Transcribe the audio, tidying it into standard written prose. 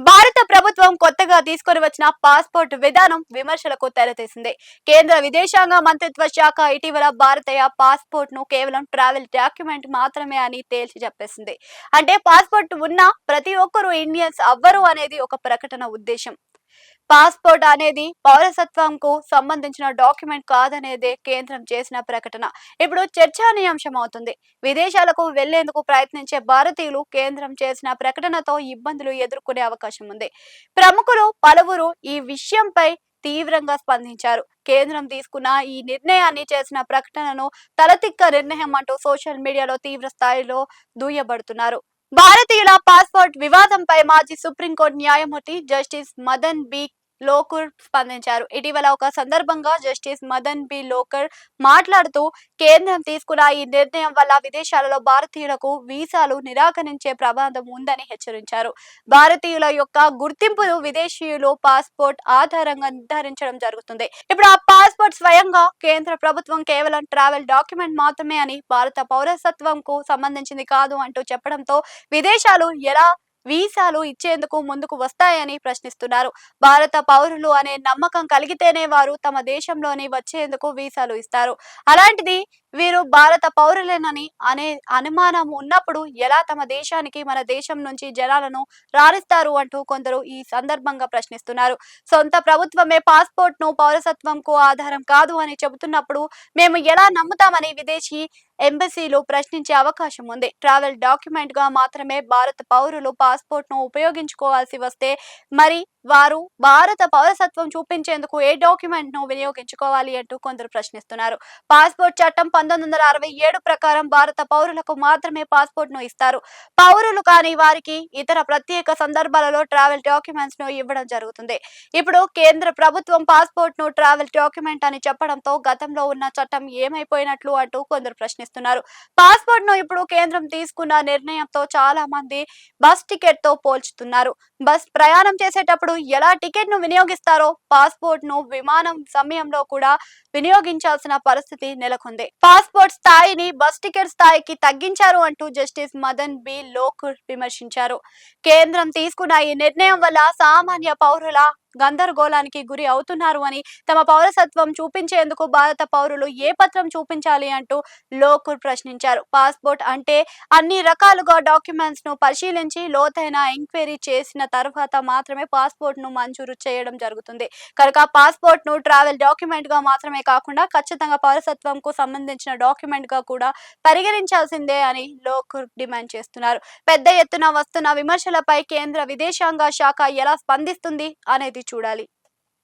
భారత ప్రభుత్వం కొత్తగా తీసుకొని వచ్చిన పాస్పోర్ట్ విధానం విమర్శలకు తెరతీసింది. కేంద్ర విదేశాంగ మంత్రిత్వ శాఖ ఇటీవల భారతీయ పాస్పోర్ట్ ను కేవలం ట్రావెల్ డాక్యుమెంట్ మాత్రమే అని తేల్చి చెప్పేసింది. అంటే పాస్పోర్ట్ ఉన్న ప్రతి ఒక్కరూ ఇండియన్స్ అవ్వరు అనేది ఒక ప్రకటన ఉద్దేశం. పాస్పోర్ట్ అనేది పౌరసత్వంకు సంబంధించిన డాక్యుమెంట్ కాదనేదే కేంద్రం చేసిన ప్రకటన ఇప్పుడు చర్చానీయాంశం అవుతుంది. విదేశాలకు వెళ్లేందుకు ప్రయత్నించే భారతీయులు కేంద్రం చేసిన ప్రకటనతో ఇబ్బందులు ఎదుర్కొనే అవకాశం ఉంది. ప్రముఖులు పలువురు ఈ విషయంపై తీవ్రంగా స్పందించారు. కేంద్రం తీసుకున్న ఈ నిర్ణయాన్ని చేసిన ప్రకటనను తలతిక్క నిర్ణయం అంటూ సోషల్ మీడియాలో తీవ్ర స్థాయిలో దుయ్యబడుతున్నారు. భారతీయుల పాస్పోర్ట్ వివాదంపై మాజీ సుప్రీంకోర్టు న్యాయమూర్తి జస్టిస్ మదన్ బి లోకూర్ స్పందించారు. ఇటీవల ఒక సందర్భంగా జస్టిస్ మదన్ బి లోకర్ మాట్లాడుతూ కేంద్రం తీసుకున్న ఈ నిర్ణయం వల్ల విదేశాలలో భారతీయులకు వీసాలు నిరాకరించే ప్రమాదం ఉందని హెచ్చరించారు. భారతీయుల యొక్క గుర్తింపును విదేశీయులు పాస్పోర్ట్ ఆధారంగా నిర్ధారించడం జరుగుతుంది. ఇప్పుడు ఆ పాస్పోర్ట్ స్వయంగా కేంద్ర ప్రభుత్వం కేవలం ట్రావెల్ డాక్యుమెంట్ మాత్రమే అని, భారత పౌరసత్వంకు సంబంధించింది కాదు అంటూ చెప్పడంతో విదేశాలు ఎలా వీసాలు ఇచ్చేందుకు ముందుకు వస్తాయని ప్రశ్నిస్తున్నారు. భారత పౌరులు అనే నమ్మకం కలిగితేనే వారు తమ దేశంలోని వచ్చేందుకు వీసాలు ఇస్తారు. అలాంటిది వీరు భారత పౌరులేనని అనే అనుమానం ఉన్నప్పుడు ఎలా తమ దేశానికి మన దేశం నుంచి జనాలను రాణిస్తారు అంటూ కొందరు ఈ సందర్భంగా ప్రశ్నిస్తున్నారు. సొంత ప్రభుత్వమే పాస్పోర్ట్ ను పౌరసత్వంకు ఆధారం కాదు అని చెబుతున్నప్పుడు మేము ఎలా నమ్ముతామని విదేశీ ఎంబసీలు ప్రశ్నించే అవకాశం ఉంది. ట్రావెల్ డాక్యుమెంట్ గా మాత్రమే భారత పౌరులు పాస్పోర్ట్ ను ఉపయోగించుకోవాల్సి వస్తే మరి వారు భారత పౌరసత్వం చూపించేందుకు ఏ డాక్యుమెంట్ ను వినియోగించుకోవాలి అంటూ కొందరు ప్రశ్నిస్తున్నారు. పాస్పోర్ట్ చట్టం 1967 ప్రకారం భారత పౌరులకు మాత్రమే పాస్పోర్ట్ ను ఇస్తారు. పౌరులు కాని వారికి ఇతర ప్రత్యేక సందర్భాలలో ట్రావెల్ డాక్యుమెంట్స్ ను ఇవ్వడం జరుగుతుంది. ఇప్పుడు కేంద్ర ప్రభుత్వం పాస్పోర్ట్ ను ట్రావెల్ డాక్యుమెంట్ అని చెప్పడంతో గతంలో ఉన్న చట్టం ఏమైపోయినట్లు అంటూ కొందరు ప్రశ్నిస్తున్నారు. పాస్పోర్ట్ ను ఇప్పుడు కేంద్రం తీసుకున్న నిర్ణయంతో చాలా మంది బస్ టికెట్ తో పోల్చుతున్నారు. బస్ ప్రయాణం చేసేటప్పుడు ఎలా టికెట్ ను వినియోగిస్తారో పాస్పోర్ట్ ను విమానం సమయంలో కూడా వినియోగించాల్సిన పరిస్థితి నెలకొంది. పాస్పోర్ట్ స్థాయిని బస్ టికెట్ స్థాయికి తగ్గించారు అంటూ జస్టిస్ మదన్ బి లోకూర్ విమర్శించారు. కేంద్రం తీసుకున్న ఈ నిర్ణయం వల్ల సామాన్య పౌరుల గందరగోళానికి గురి అవుతున్నారు అని, తమ పౌరసత్వం చూపించేందుకు భారత పౌరులు ఏ పత్రం చూపించాలి అంటూ లోకూర్ ప్రశ్నించారు. పాస్పోర్ట్ అంటే అన్ని రకాలుగా డాక్యుమెంట్స్ ను పరిశీలించి లోతైన ఎంక్వైరీ చేసిన తర్వాత మాత్రమే పాస్పోర్ట్ ను మంజూరు చేయడం జరుగుతుంది. కనుక పాస్పోర్ట్ ను ట్రావెల్ డాక్యుమెంట్ గా మాత్రమే కాకుండా ఖచ్చితంగా పౌరసత్వంకు సంబంధించిన డాక్యుమెంట్ గా కూడా పరిగణించాల్సిందే అని లోకూర్ డిమాండ్ చేస్తున్నారు. పెద్ద ఎత్తున వస్తున్న విమర్శలపై కేంద్ర విదేశాంగ శాఖ ఎలా స్పందిస్తుంది అనేది చూడాలి.